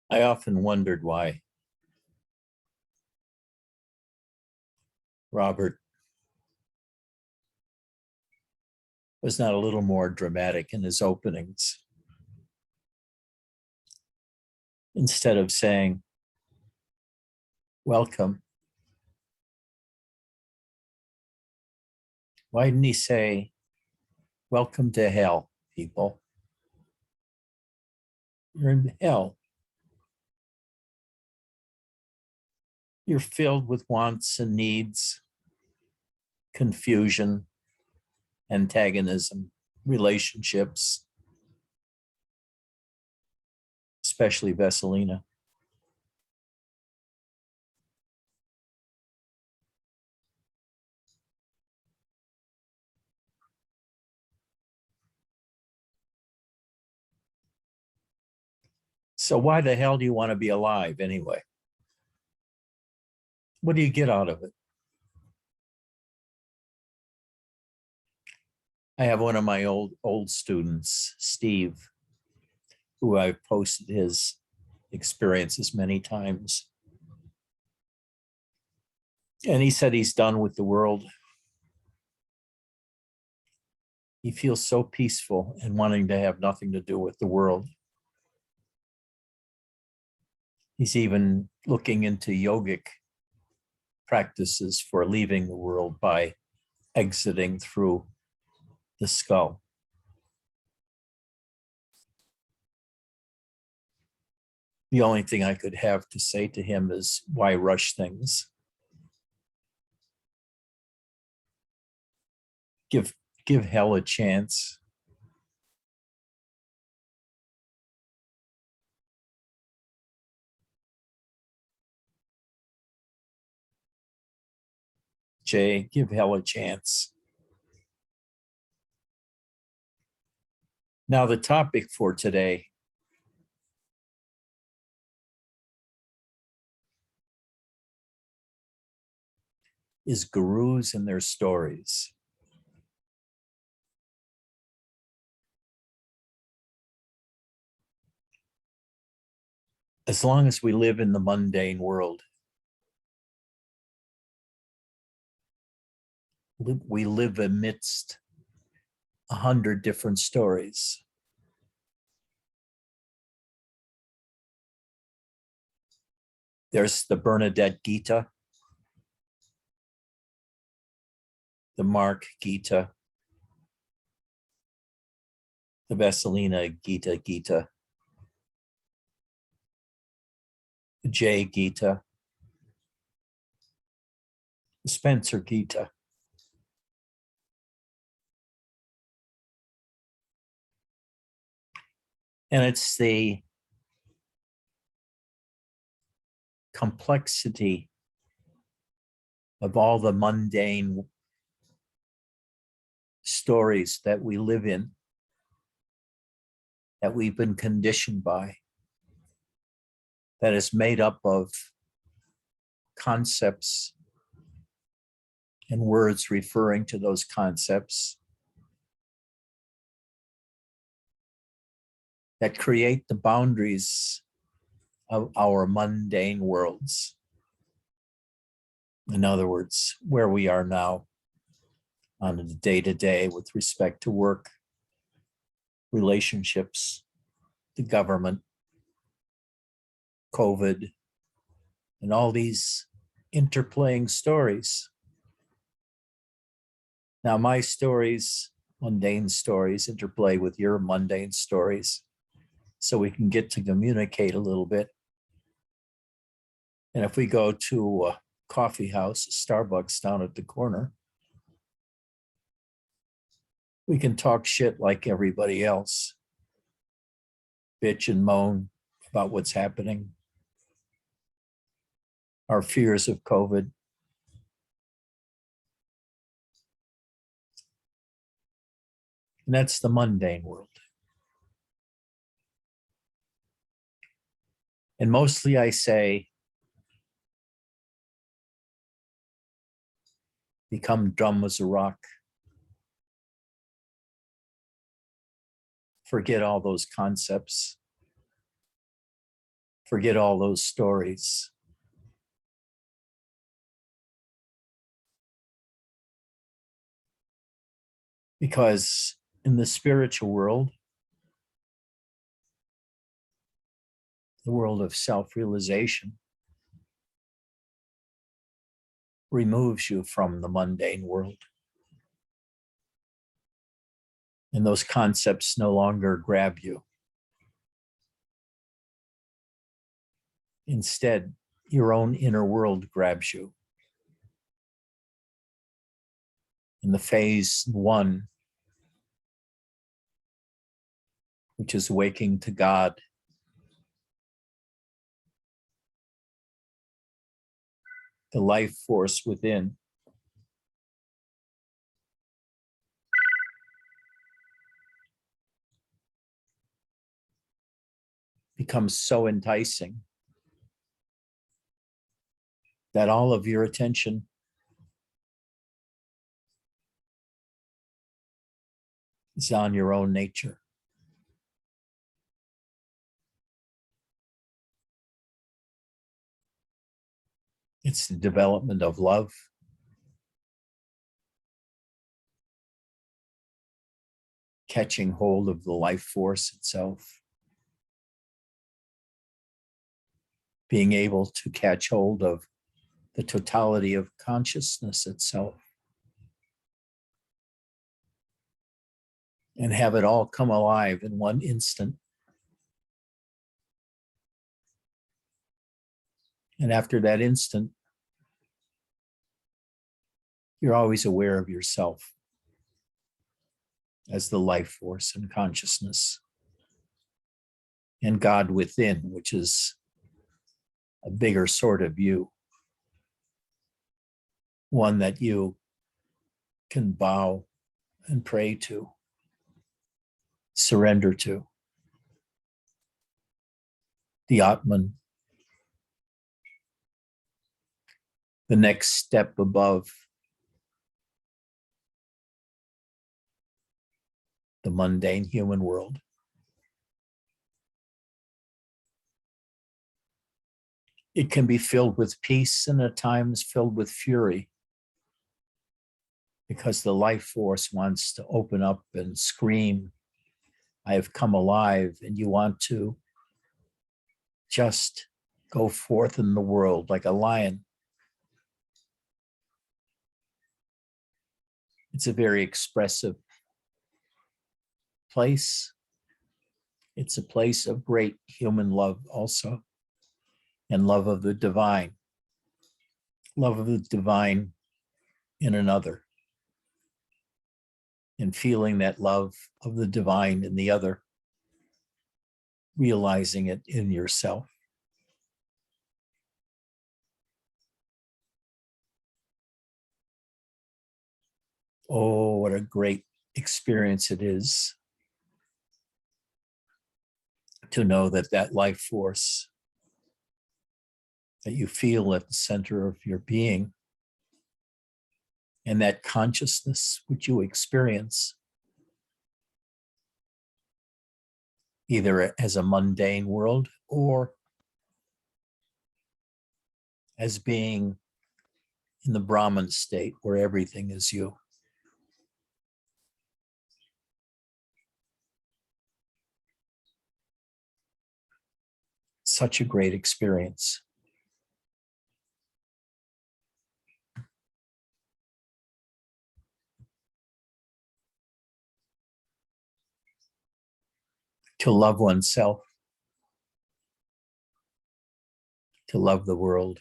I often wondered why Robert was not a little more dramatic in his openings. Instead of saying, welcome, why didn't he say, welcome to hell, people? You're in hell. You're filled with wants and needs, confusion, antagonism, relationships, especially Vesselina. So why the hell do you want to be alive anyway? What do you get out of it? I have one of my old students, Steve, who I've posted his experiences many times. And he said he's done with the world. He feels so peaceful and wanting to have nothing to do with the world. He's even looking into yogic practices for leaving the world by exiting through the skull. The only thing I could have to say to him is, why rush things? Give hell a chance. Jay, give hell a chance. Now, the topic for today is gurus and their stories. As long as we live in the mundane world, we live amidst 100 different stories. There's the Bernadette Gita, the Mark Gita, the Vesselina Gita, the Jay Gita, the Spencer Gita. And it's the complexity of all the mundane stories that we live in, that we've been conditioned by, that is made up of concepts and words referring to those concepts that create the boundaries of our mundane worlds. In other words, where we are now on the day-to-day with respect to work, relationships, the government, COVID, and all these interplaying stories. Now, my stories, mundane stories, interplay with your mundane stories, so we can get to communicate a little bit. And if we go to a coffee house, a Starbucks down at the corner, we can talk shit like everybody else, bitch and moan about what's happening, our fears of COVID. And that's the mundane world. And mostly I say, become dumb as a rock. Forget all those concepts. Forget all those stories. Because in the spiritual world, the world of self-realization removes you from the mundane world. And those concepts no longer grab you. Instead, your own inner world grabs you. In the phase one, which is waking to God, the life force within becomes so enticing that all of your attention is on your own nature. It's the development of love, catching hold of the life force itself, being able to catch hold of the totality of consciousness itself, and have it all come alive in one instant. And after that instant, you're always aware of yourself as the life force and consciousness, and God within, which is a bigger sort of you, one that you can bow and pray to, surrender to, the Atman, the next step above the mundane human world. It can be filled with peace and at times filled with fury, because the life force wants to open up and scream, I have come alive, and you want to just go forth in the world like a lion. It's a very expressive place. It's a place of great human love also, and love of the divine in another, and feeling that love of the divine in the other, realizing it in yourself. Oh, what a great experience it is to know that that life force that you feel at the center of your being, and that consciousness which you experience, either as a mundane world or as being in the Brahman state where everything is you. Such a great experience. To love oneself, to love the world,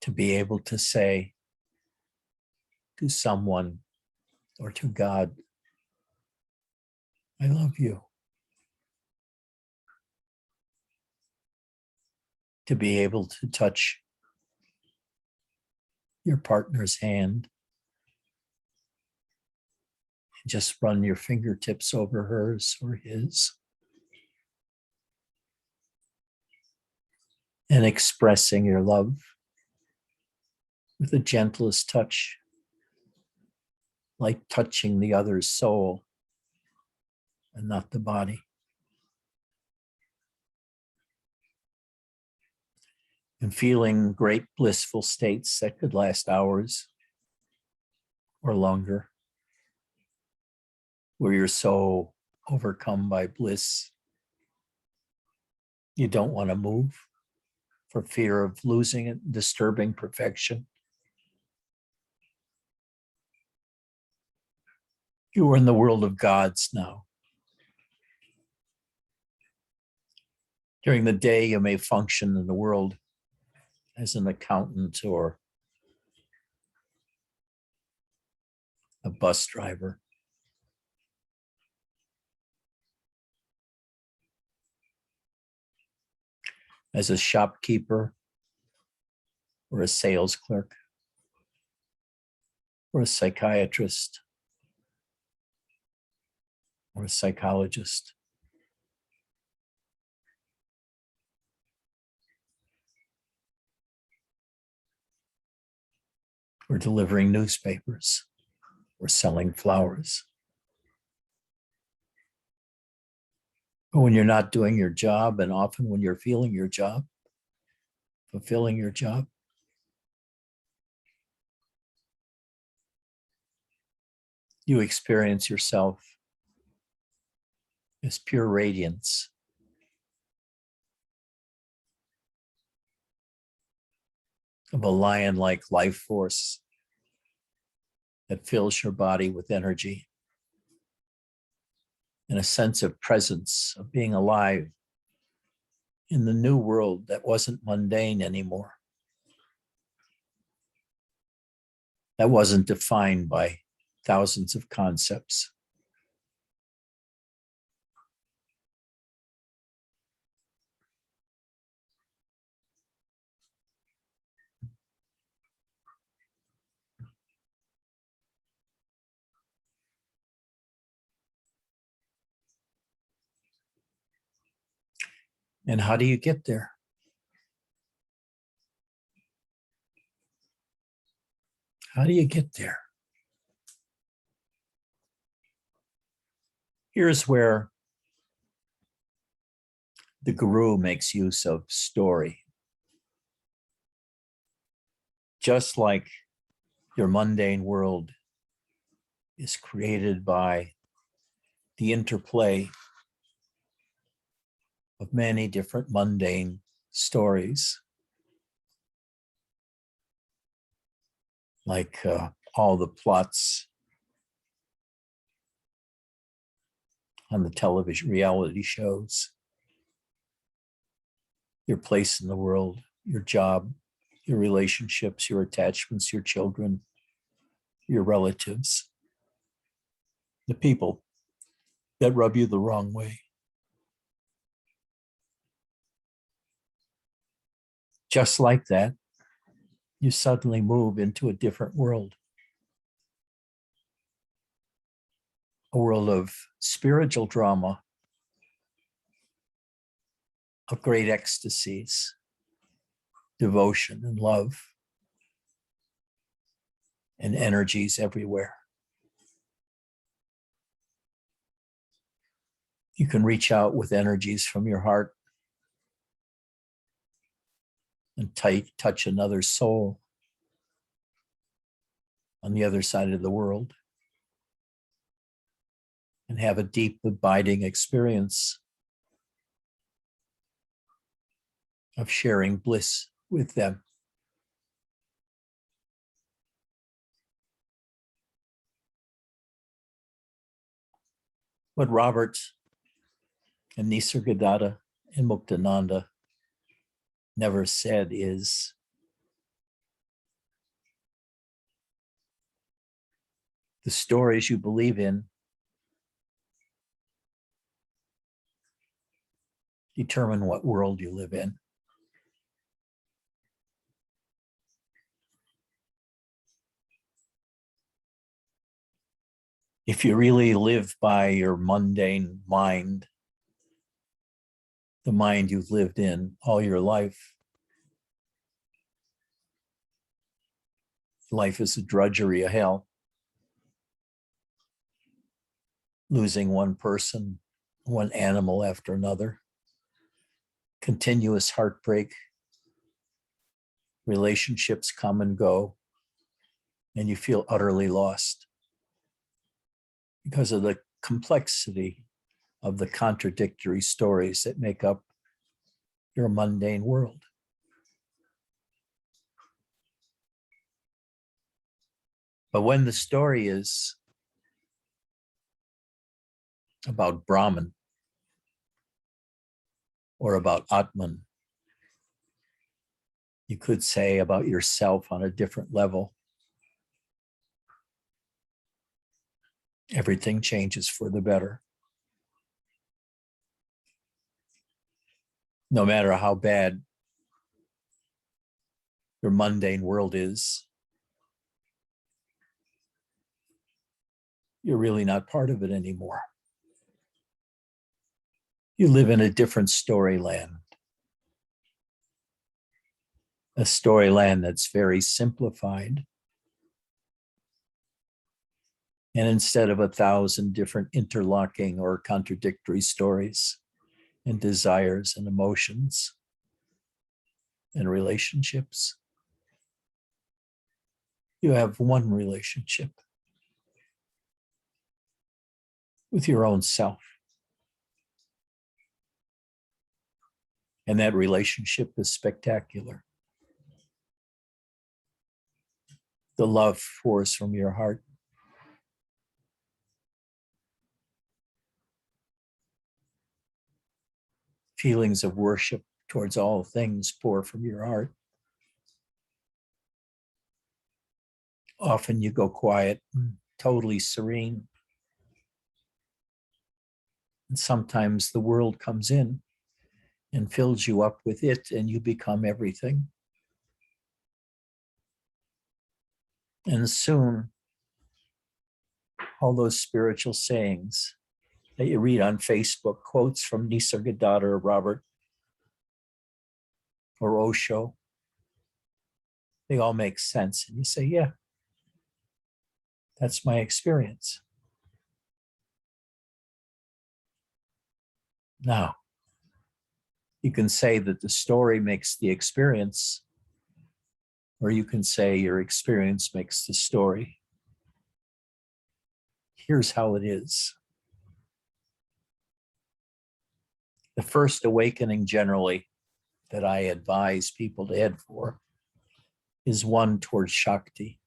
to be able to say to someone or to God, I love you. To be able to touch your partner's hand and just run your fingertips over hers or his, and expressing your love with the gentlest touch, like touching the other's soul and not the body. And feeling great blissful states that could last hours or longer, where you're so overcome by bliss, you don't want to move for fear of losing it, disturbing perfection. You are in the world of gods now. During the day, you may function in the world as an accountant or a bus driver. As a shopkeeper or a sales clerk or a psychiatrist or a psychologist. Or delivering newspapers or selling flowers. But when you're not doing your job, and often when you're feeling your job, fulfilling your job, you experience yourself as pure radiance. Of a lion-like life force that fills your body with energy and a sense of presence, of being alive in the new world that wasn't mundane anymore. That wasn't defined by thousands of concepts. And how do you get there? How do you get there? Here's where the guru makes use of story. Just like your mundane world is created by the interplay of many different mundane stories, like all the plots on the television reality shows, your place in the world, your job, your relationships, your attachments, your children, your relatives, the people that rub you the wrong way. Just like that, you suddenly move into a different world, a world of spiritual drama, of great ecstasies, devotion and love, and energies everywhere. You can reach out with energies from your heart and touch another soul on the other side of the world and have a deep, abiding experience of sharing bliss with them. What Robert and Nisargadatta and Muktananda never said is, the stories you believe in determine what world you live in. If you really live by your mundane mind, the mind you've lived in all your life, life is a drudgery of hell. losing one person, one animal after another, continuous heartbreak, relationships come and go, and you feel utterly lost because of the complexity of the contradictory stories that make up your mundane world. But when the story is about Brahman or about Atman, you could say about yourself on a different level, everything changes for the better. No matter how bad your mundane world is, you're really not part of it anymore. You live in a different storyland, a storyland that's very simplified. And instead of 1,000 different interlocking or contradictory stories and desires and emotions and relationships, you have one relationship with your own self. And that relationship is spectacular. The love pours from your heart. Feelings of worship towards all things pour from your heart. Often you go quiet, totally serene. And sometimes the world comes in and fills you up with it, and you become everything. And soon, all those spiritual sayings that you read on Facebook, quotes from Nisargadatta or Robert or Osho, they all make sense. And you say, yeah, that's my experience. Now, you can say that the story makes the experience, or you can say your experience makes the story. Here's how it is. The first awakening generally that I advise people to head for is one towards Shakti,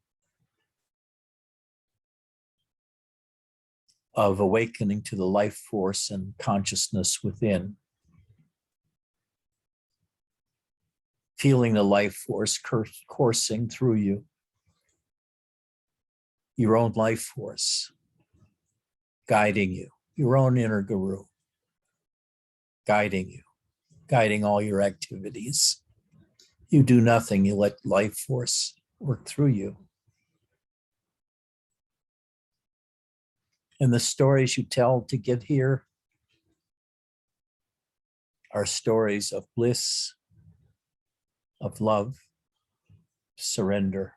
of awakening to the life force and consciousness within. Feeling the life force coursing through you, your own life force guiding you, your own inner guru guiding you, guiding all your activities. You do nothing, you let life force work through you. And the stories you tell to get here are stories of bliss, of love, surrender,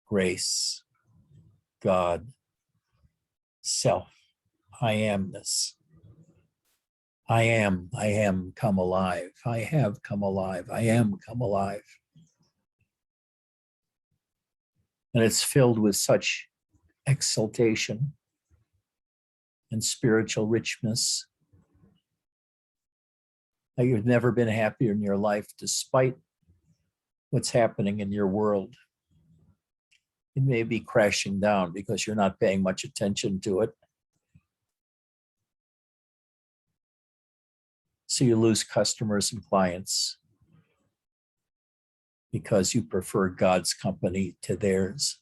grace, God, self, I amness. I am come alive. I have come alive. I am come alive. And it's filled with such exaltation and spiritual richness that you've never been happier in your life despite what's happening in your world. It may be crashing down because you're not paying much attention to it. So you lose customers and clients because you prefer God's company to theirs.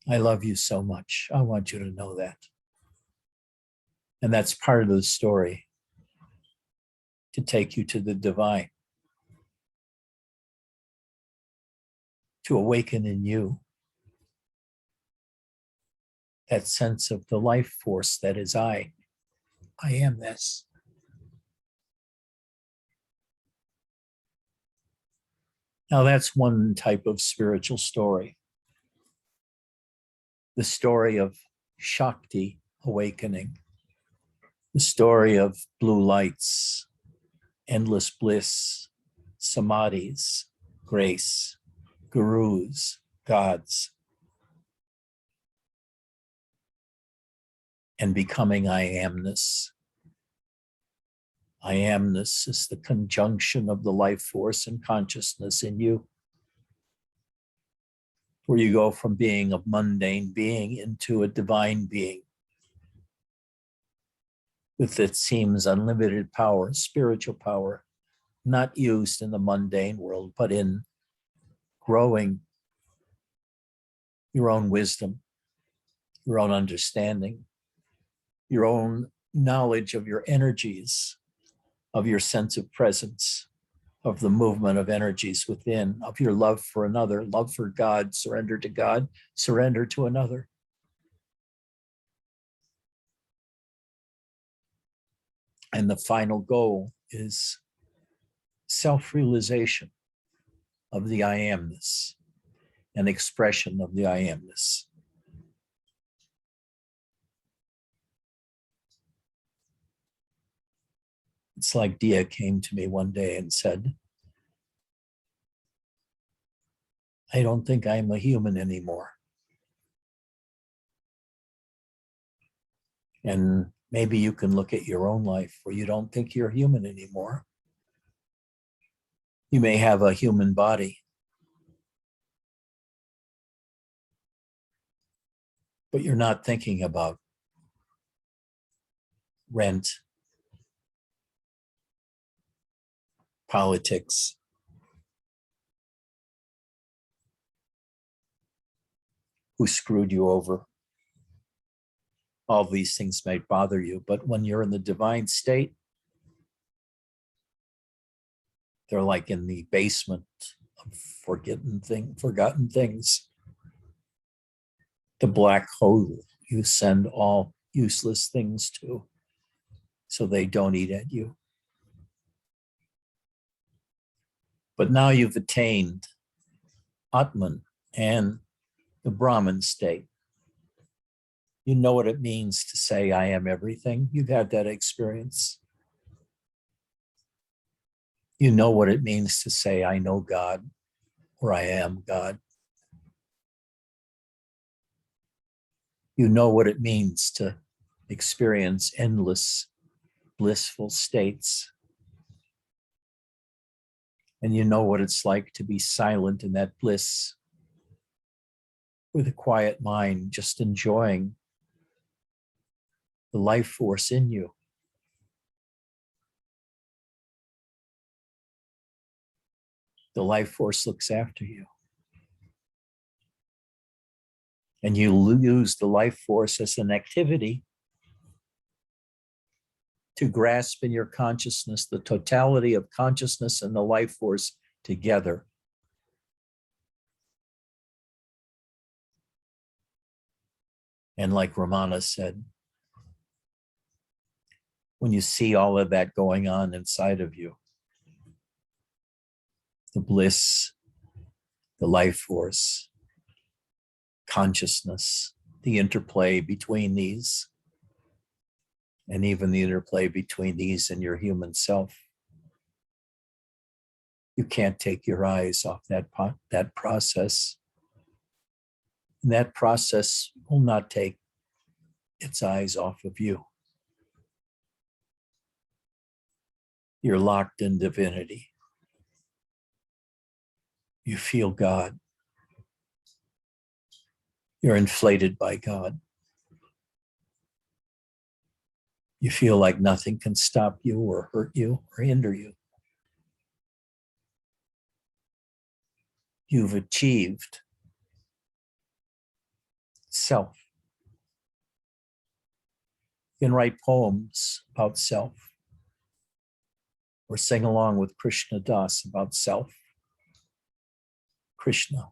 I love you so much. I want you to know that. And that's part of the story, to take you to the divine, to awaken in you that sense of the life force that is I. I am this. Now that's one type of spiritual story. the story of Shakti awakening, the story of blue lights, endless bliss, samadhis, grace, gurus, gods, and becoming I amness. I amness is the conjunction of the life force and consciousness in you, where you go from being a mundane being into a divine being with, it seems, unlimited power, spiritual power, not used in the mundane world, but in growing your own wisdom, your own understanding, your own knowledge of your energies, of your sense of presence, of the movement of energies within, of your love for another, love for God, surrender to God, surrender to another. And the final goal is self-realization of the I amness, an expression of the I amness. It's like Dia came to me one day and said, I don't think I'm a human anymore. And maybe you can look at your own life where you don't think you're human anymore. You may have a human body, but you're not thinking about rent, politics, who screwed you over. All these things might bother you, but when you're in the divine state, they're like in the basement of forgotten things. The black hole you send all useless things to, so they don't eat at you. But now you've attained Atman and the Brahman state. You know what it means to say, I am everything. You've had that experience. You know what it means to say, I know God, or I am God. You know what it means to experience endless blissful states. And you know what it's like to be silent in that bliss with a quiet mind, just enjoying the life force in you. The life force looks after you. And you use the life force as an activity to grasp in your consciousness the totality of consciousness and the life force together. And like Ramana said, when you see all of that going on inside of you, the bliss, the life force, consciousness, the interplay between these, and even the interplay between these and your human self, you can't take your eyes off that process. And that process will not take its eyes off of you. You're locked in divinity. You feel God. You're inflated by God. You feel like nothing can stop you or hurt you or hinder you. You've achieved self. You can write poems about self or sing along with Krishna Das about self. Krishna,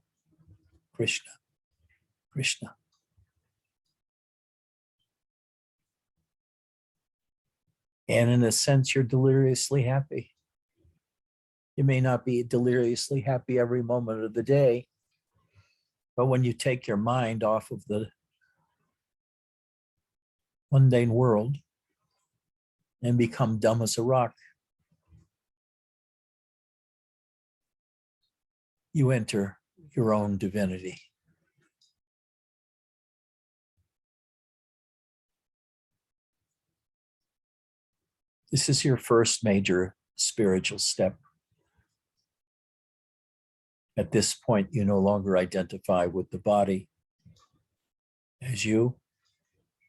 Krishna, Krishna. And in a sense, you're deliriously happy. You may not be deliriously happy every moment of the day, but when you take your mind off of the mundane world and become dumb as a rock. You enter your own divinity. This is your first major spiritual step. At this point, you no longer identify with the body as you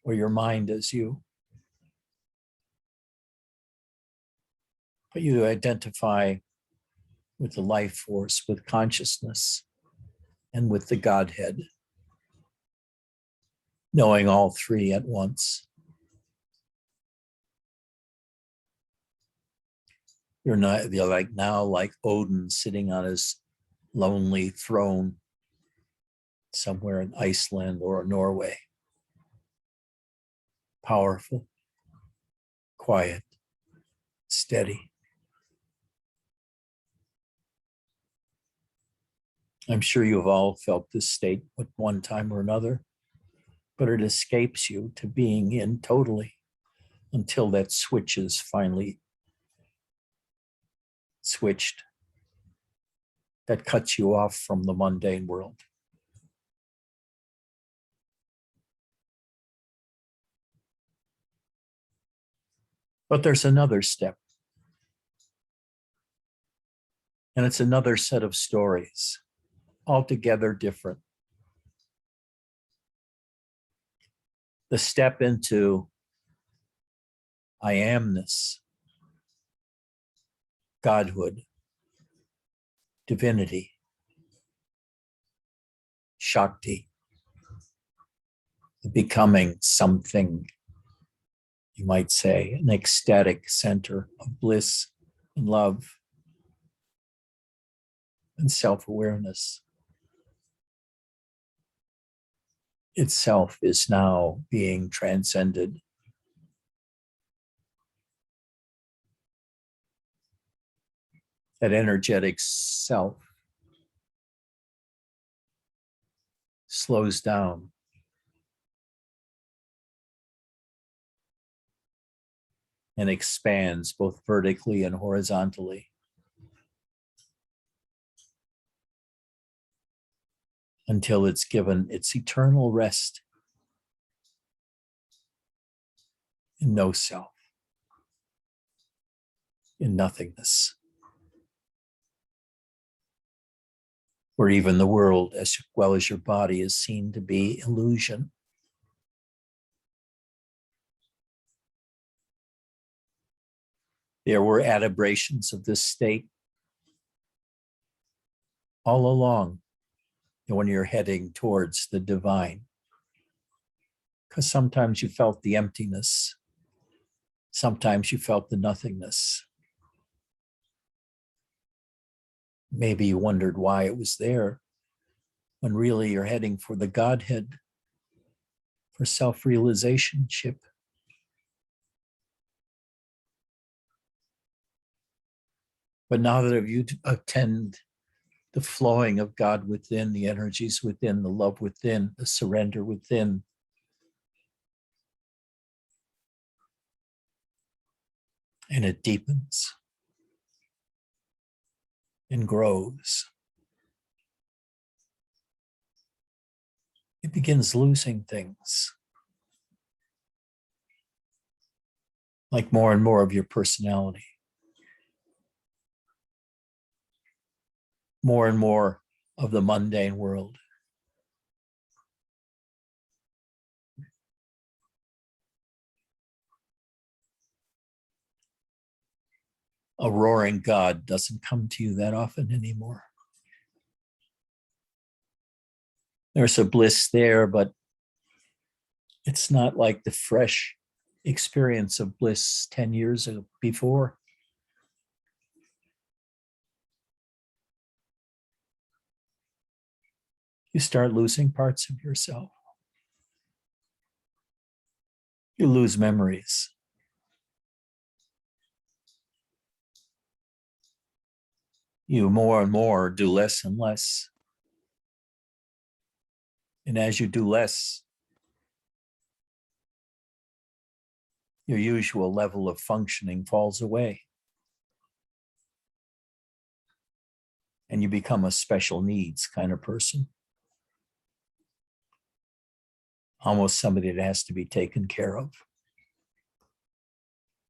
or your mind as you, but you identify with the life force, with consciousness, and with the Godhead, knowing all three at once. You're like Odin sitting on his lonely throne somewhere in Iceland or Norway. Powerful, quiet, steady. I'm sure you have all felt this state at one time or another, but it escapes you to being in totally until that switch is finally switched. That cuts you off from the mundane world. But there's another step. And it's another set of stories, altogether different. The step into I amness, Godhood, divinity, Shakti, the becoming something, you might say, an ecstatic center of bliss and love and self-awareness. Itself is now being transcended. That energetic self slows down and expands both vertically and horizontally until it's given its eternal rest in no self, in nothingness, where even the world, as well as your body, is seen to be illusion. There were adumbrations of this state all along when you're heading towards the divine, because sometimes you felt the emptiness, sometimes you felt the nothingness. Maybe you wondered why it was there, when really you're heading for the Godhead, for self-realizationship. But now that you attend the flowing of God within, the energies within, the love within, the surrender within, and it deepens and grows. It begins losing things, like more and more of your personality, more and more of the mundane world. A roaring God doesn't come to you that often anymore. There's a bliss there, but it's not like the fresh experience of bliss 10 years before. You start losing parts of yourself. You lose memories. You more and more do less and less. And as you do less, your usual level of functioning falls away. And you become a special needs kind of person. Almost somebody that has to be taken care of.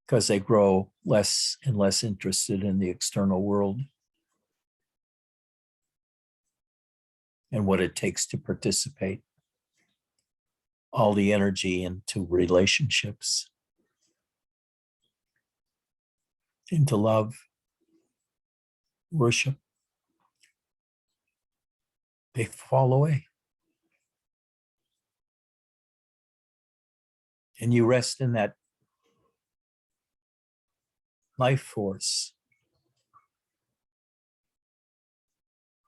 Because they grow less and less interested in the external world and what it takes to participate. All the energy into relationships, into love, worship, they fall away. And you rest in that life force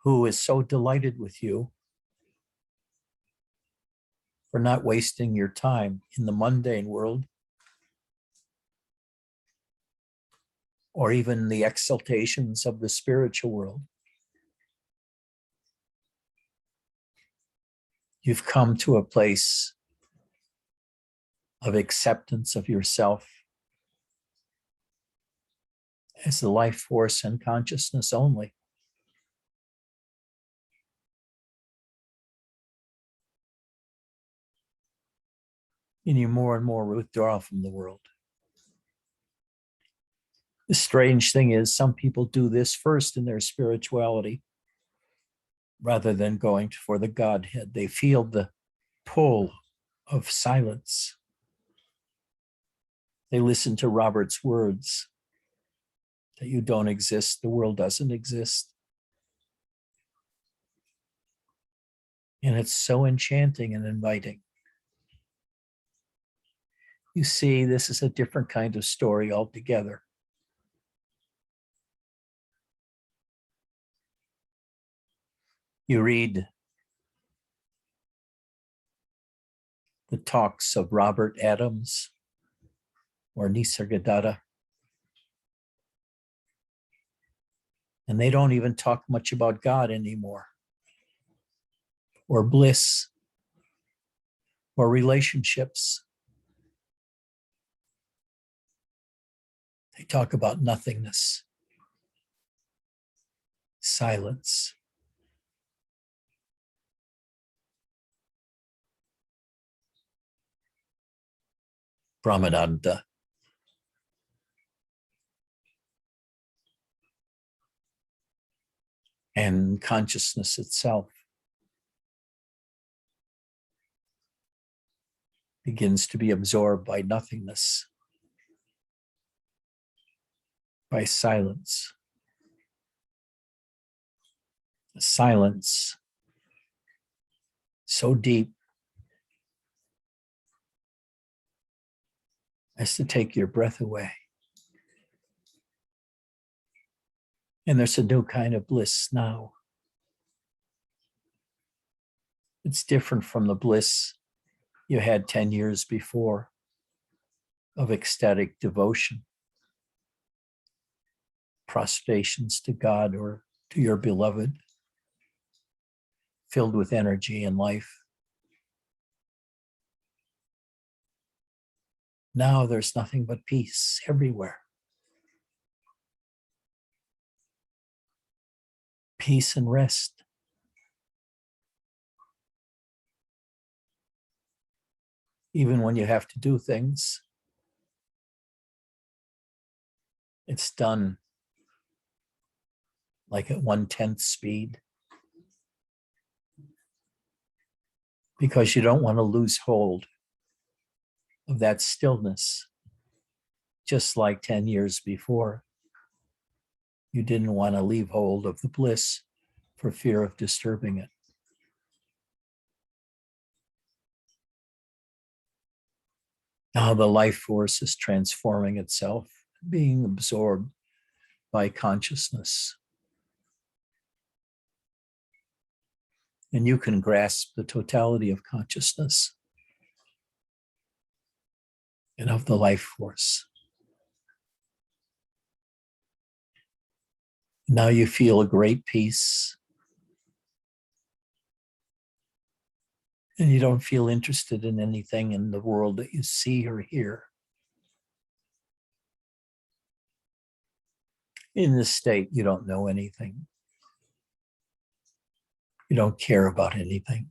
who is so delighted with you for not wasting your time in the mundane world or even the exaltations of the spiritual world. You've come to a place of acceptance of yourself as the life force and consciousness only. And you more and more withdraw from the world. The strange thing is, some people do this first in their spirituality rather than going for the Godhead. They feel the pull of silence. They listen to Robert's words that you don't exist, the world doesn't exist. And it's so enchanting and inviting. You see, this is a different kind of story altogether. You read the talks of Robert Adams or Nisargadatta, and they don't even talk much about God anymore, or bliss, or relationships. They talk about nothingness, silence. Brahmananda. And consciousness itself begins to be absorbed by nothingness, by silence. A silence so deep as to take your breath away. And there's a new kind of bliss now. It's different from the bliss you had 10 years before of ecstatic devotion, prostrations to God or to your beloved, filled with energy and life. Now there's nothing but peace everywhere. Peace and rest. Even when you have to do things, it's done like at 1/10 speed, because you don't want to lose hold of that stillness, just like 10 years before. You didn't want to leave hold of the bliss for fear of disturbing it. Now the life force is transforming itself, being absorbed by consciousness. And you can grasp the totality of consciousness and of the life force. Now you feel a great peace. And you don't feel interested in anything in the world that you see or hear. In this state, you don't know anything. You don't care about anything.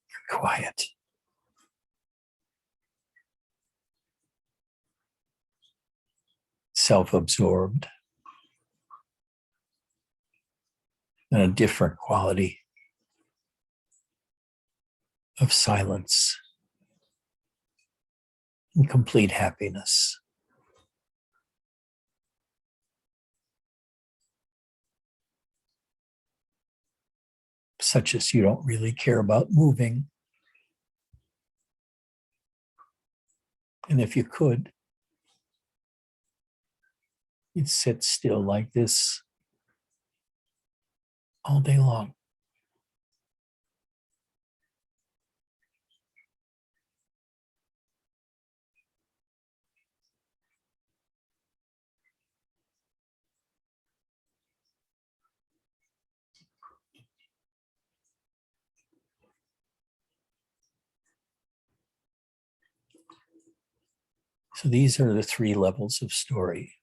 You're quiet. Self-absorbed. And a different quality of silence and complete happiness. Such as you don't really care about moving. And if you could, you'd sit still like this all day long. So these are the three levels of story.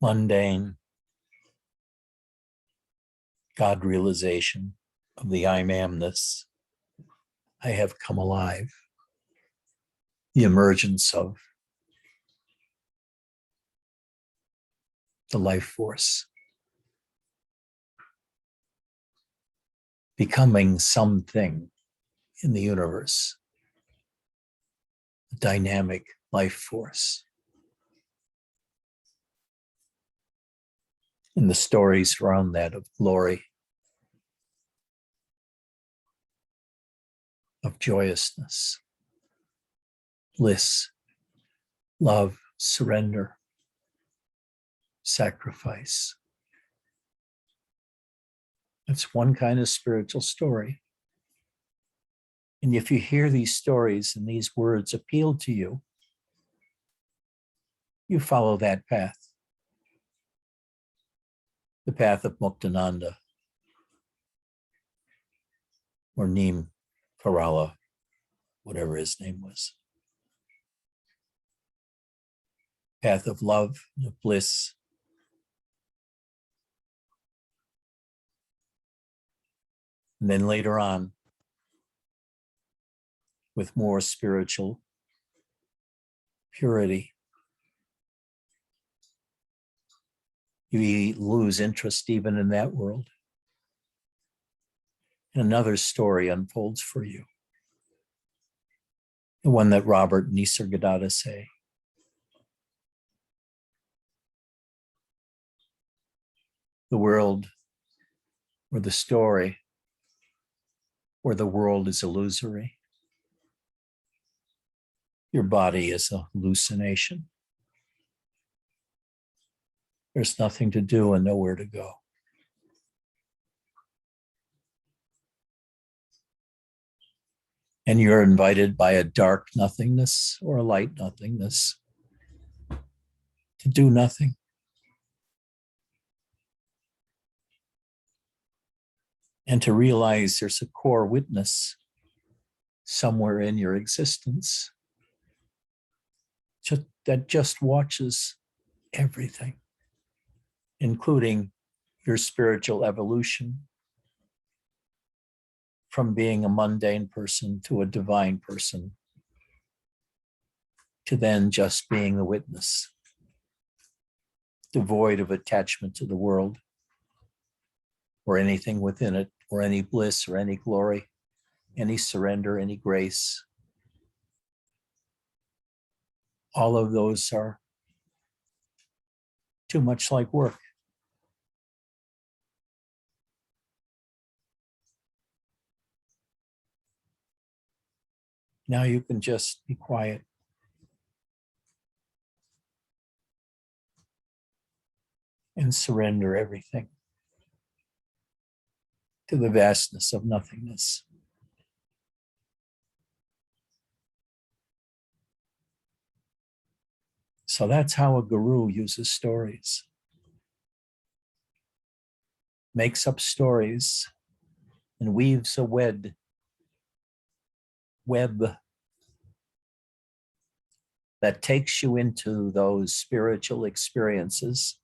Mundane, God realization of the I amness. I have come alive. The emergence of the life force. Becoming something in the universe. A dynamic life force. And the stories around that of glory, of joyousness, bliss, love, surrender, sacrifice. That's one kind of spiritual story. And if you hear these stories and these words appeal to you, you follow that path. The path of Muktananda or Neem Karala, whatever his name was. Path of love, of bliss. And then later on, with more spiritual purity, you lose interest even in that world. And another story unfolds for you. The one that Robert and Nisargadatta say. The world or the story where the world is illusory. Your body is a hallucination. There's nothing to do and nowhere to go. And you're invited by a dark nothingness or a light nothingness to do nothing. And to realize there's a core witness somewhere in your existence that just watches everything, including your spiritual evolution from being a mundane person to a divine person, to then just being the witness, devoid of attachment to the world or anything within it, or any bliss or any glory, any surrender, any grace. All of those are too much like work. Now you can just be quiet. And surrender everything to the vastness of nothingness. So that's how a guru uses stories. Makes up stories and weaves a web web that takes you into those spiritual experiences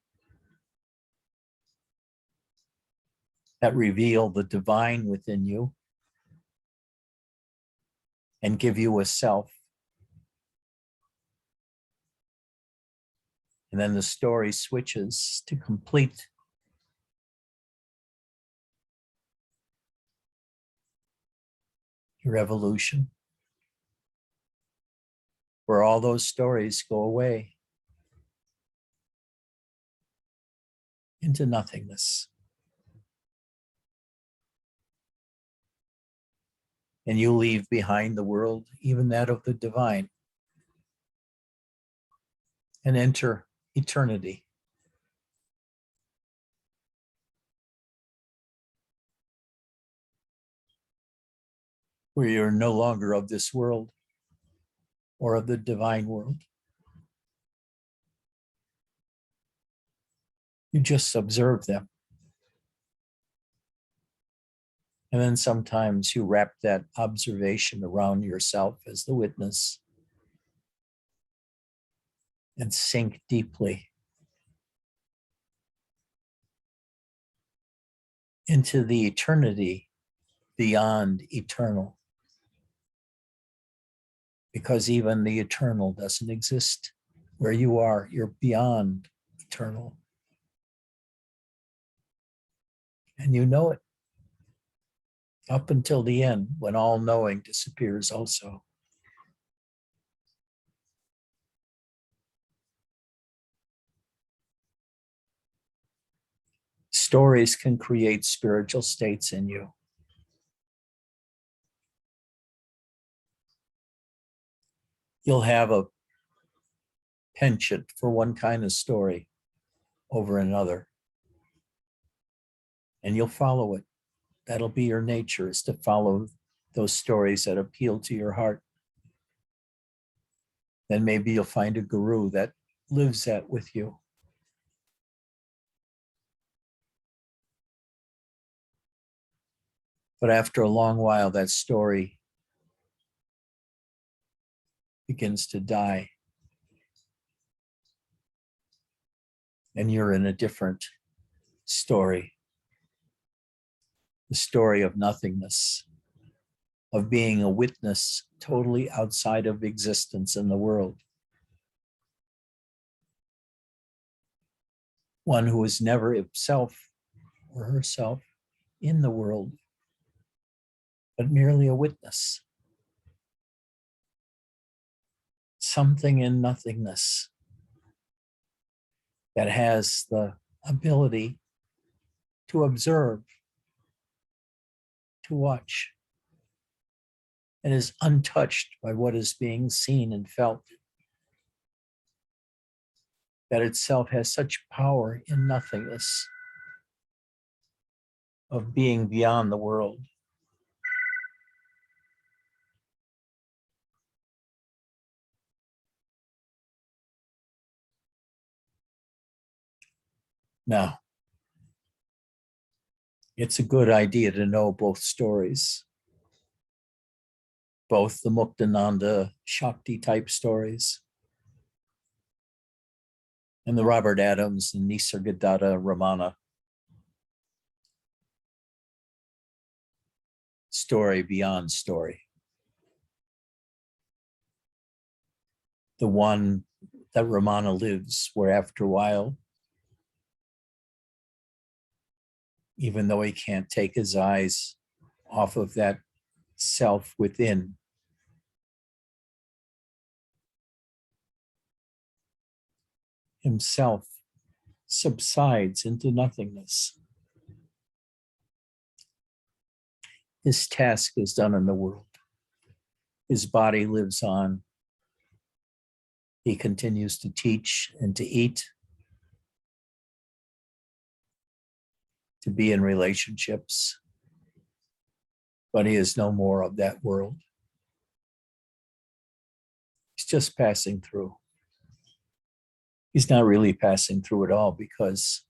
that reveal the divine within you and give you a self. And then the story switches to complete your evolution, where all those stories go away into nothingness. And you leave behind the world, even that of the divine, and enter eternity. Where you're no longer of this world or of the divine world. You just observe them. And then sometimes you wrap that observation around yourself as the witness and sink deeply into the eternity beyond eternal. Because even the eternal doesn't exist. Where you are, you're beyond eternal. And you know it up until the end, when all knowing disappears also. Stories can create spiritual states in you. You'll have a penchant for one kind of story over another, and you'll follow it. That'll be your nature, is to follow those stories that appeal to your heart. Then maybe you'll find a guru that lives that with you. But after a long while, that story begins to die. And you're in a different story. The story of nothingness, of being a witness totally outside of existence in the world. One who is never himself or herself in the world, but merely a witness. Something in nothingness that has the ability to observe, to watch, and is untouched by what is being seen and felt. That itself has such power in nothingness of being beyond the world. Now, it's a good idea to know both stories, both the Muktananda Shakti type stories and the Robert Adams and Nisargadatta Ramana story beyond story. The one that Ramana lives, where after a while, even though he can't take his eyes off of that self within, himself subsides into nothingness. His task is done in the world. His body lives on. He continues to teach and to eat, to be in relationships, but he is no more of that world. He's just passing through. He's not really passing through at all because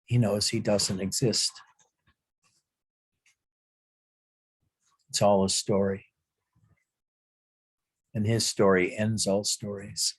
he knows he doesn't exist. It's all a story. and his story ends all stories.